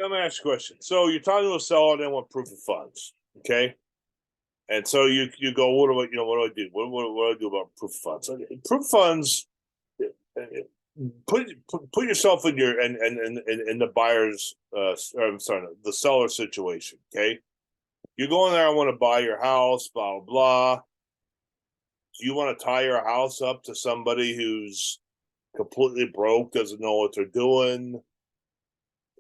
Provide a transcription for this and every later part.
Let me ask you a question. So you're talking to a seller, they want proof of funds, okay? And so you go, what do I what do I do? What do I do about proof of funds? Okay, proof of funds. uh, put yourself in your and the buyer's I'm sorry, the seller situation. Okay, you're going there. I want to buy your house. Blah blah blah. Do you want to tie your house up to somebody who's completely broke, doesn't know what they're doing?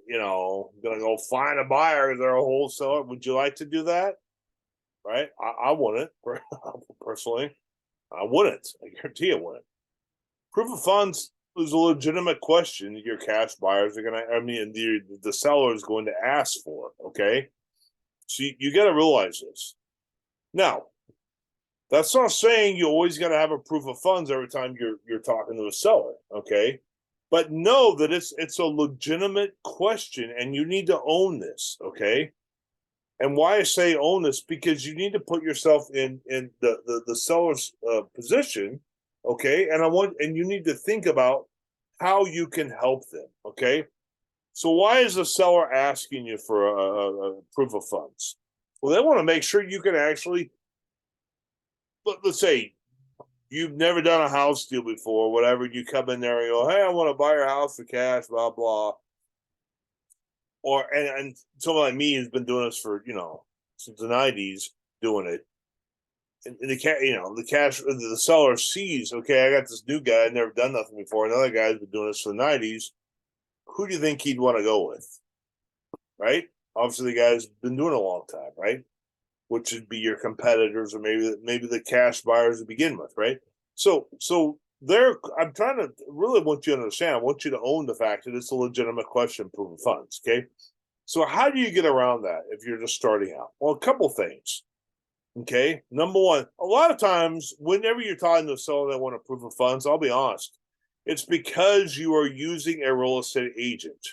Gonna go find a buyer. They're a wholesaler. Would you like to do that? Right? I wouldn't personally. I wouldn't. I guarantee I wouldn't. Proof of funds is a legitimate question your cash buyers are gonna. I mean, the seller is going to ask for. Okay, so you got to realize this. Now, that's not saying you always got to have a proof of funds every time you're talking to a seller. Okay, but know that it's a legitimate question, and you need to own this. Okay, and why I say own this, because you need to put yourself in the seller's position. Okay, and you need to think about how you can help them. Okay, so why is the seller asking you for a proof of funds? Well, they want to make sure you can actually, let's say you've never done a house deal before, whatever. You come in there and go, hey, I want to buy your house for cash, blah blah. And someone like me has been doing this for since the '90s, doing it. And the seller sees, okay, I got this new guy, I've never done nothing before. Another guy's been doing this for the '90s. Who do you think he'd want to go with? Right? Obviously, the guy's been doing it a long time, right? Which would be your competitors, or maybe the cash buyers to begin with, right? So there, I'm trying to really want you to understand. I want you to own the fact that it's a legitimate question, proof of funds. Okay, so how do you get around that if you're just starting out? Well, a couple things. Okay, number one, a lot of times, whenever you're talking to a seller that want a proof of funds, I'll be honest, it's because you are using a real estate agent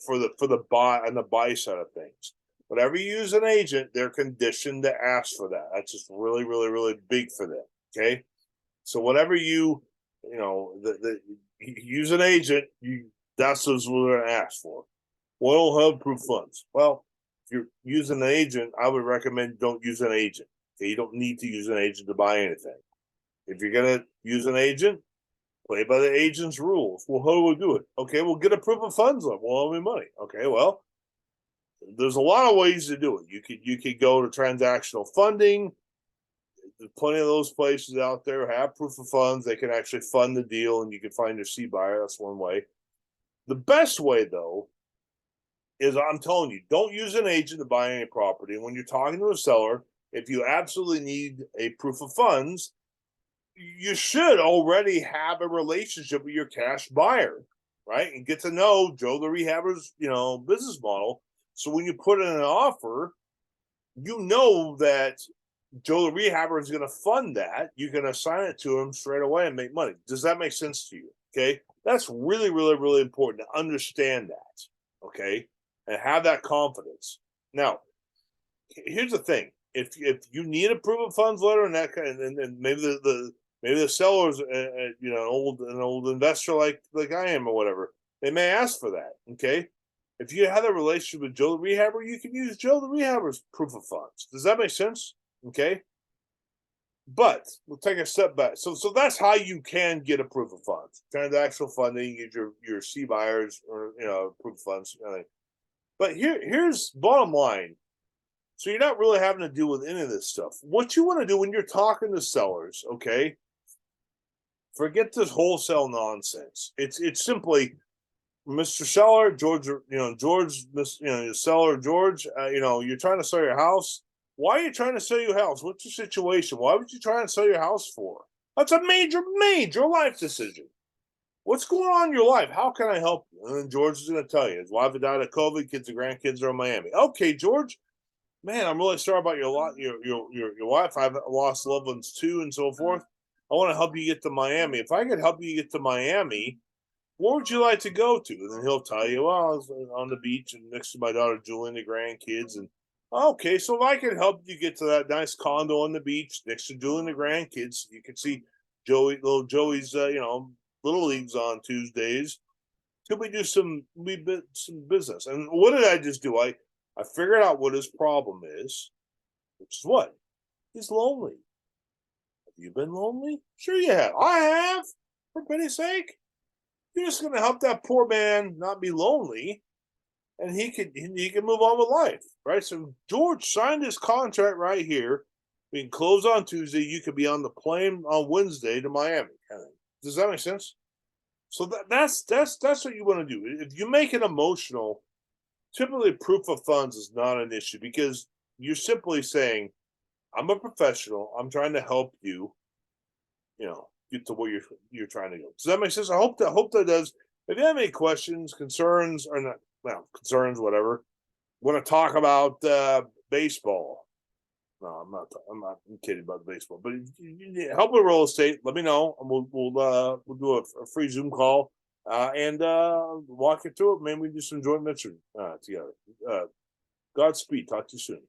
for the buy and the buy side of things. Whenever you use an agent, they're conditioned to ask for that. That's just really, really, really big for them. Okay, so whenever you use an agent, that's what they're gonna ask for. Well, have proof funds. Well, if you're using an agent, I would recommend don't use an agent. Okay, you don't need to use an agent to buy anything. If you're gonna use an agent, play by the agent's rules. Well, how do we do it? Okay, we'll get a proof of funds on. Well, how many money? Okay, well, there's a lot of ways to do it. You could go to transactional funding. There's plenty of those places out there have proof of funds. They can actually fund the deal, and you can find your C buyer. That's one way. The best way, though, is I'm telling you, don't use an agent to buy any property. And when you're talking to a seller, if you absolutely need a proof of funds, you should already have a relationship with your cash buyer, right? And get to know Joe the Rehabber's, business model. So when you put in an offer, you know that Joe the Rehabber is going to fund that. You can assign it to him straight away and make money. Does that make sense to you? Okay. That's really, really, really important to understand that. Okay. And have that confidence. Now, here's the thing. If you need a proof of funds letter and that kind of, and maybe the seller's an old investor like I am or whatever, they may ask for that. Okay. If you have a relationship with Joe the Rehabber, you can use Joe the Rehabber's proof of funds. Does that make sense? Okay. But we'll take a step back. So that's how you can get a proof of funds. Transactional funding, get your C buyers or proof of funds. But here's bottom line. So you're not really having to deal with any of this stuff. What you want to do when you're talking to sellers, okay? Forget this wholesale nonsense. It's simply, Mr. Seller, George, seller, George, you're trying to sell your house. Why are you trying to sell your house? What's your situation? Why would you try and sell your house for? That's a major, major life decision. What's going on in your life? How can I help you? And then George is going to tell you his wife died of COVID, kids and grandkids are in Miami. Okay, George, man, I'm really sorry about your wife. I've lost loved ones too, and so forth. I want to help you get to Miami. If I could help you get to Miami, where would you like to go to? And then he'll tell you, well, I was on the beach and next to my daughter Julie and the grandkids. And okay, so if I could help you get to that nice condo on the beach next to Julie and the grandkids, you can see little Joey's, little leagues on Tuesdays. Could we do some business? And what did I just do? I figured out what his problem is, which is what? He's lonely. Have you been lonely? Sure you have. I have. For pity's sake. You're just gonna help that poor man not be lonely, and he can move on with life. Right? So George signed his contract right here. We can close on Tuesday. You could be on the plane on Wednesday to Miami. Does that make sense? So that's what you want to do. If you make it emotional, typically proof of funds is not an issue because you're simply saying, "I'm a professional. I'm trying to help you. Get to where you're trying to go." Does that make sense? I hope that does. If you have any questions, concerns, or not, well, concerns, whatever, want to talk about baseball. No, I'm kidding about baseball. But if you help with real estate, let me know, and we'll do a free Zoom call and walk you through it. Maybe we do some joint venture together. Godspeed. Talk to you soon.